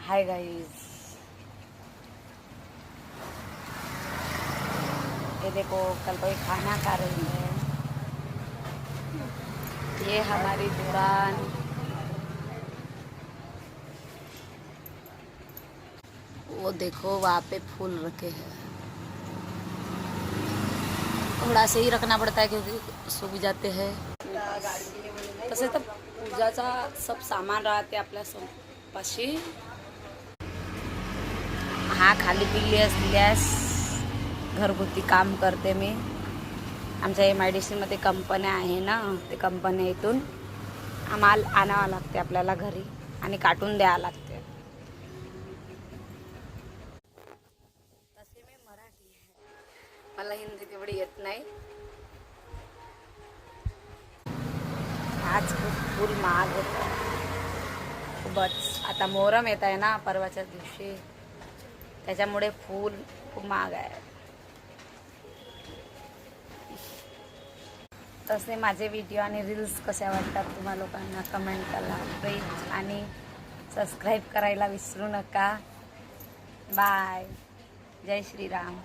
Hi guys, ये देखो कल कोई खाना खा रही है। ये हमारी दुकान। वो देखो वहाँ पे फूल रखे हैं। थोड़ा से ही रखना पड़ता है क्योंकि सूख जाते हैं। तसे तर पूजाचा सब सामान राहते आपल्या पाशी। हा खाली पिल्ली असल्यास घरगुती काम करते मी। आमच्या MIDC मध्ये कंपन्या आहे ना, ते कंपन्या इथून माल आणावा लागते आपल्याला घरी आणि काटून द्यावं लागते। तसे मी मराठी आहे, मला हिंदी तेवढी येत नाही। आज फूल महाग होतं खूपच। आता मोहरम येत आहे ना परवाच्या दिवशी, त्याच्यामुळे फूल खूप महाग आहे। तसे माझे व्हिडिओ आणि रील्स कशा वाटतात तुम्हा लोकांना कमेंट करा प्लीज, आणि सबस्क्राईब करायला विसरू नका। बाय, जय श्रीराम।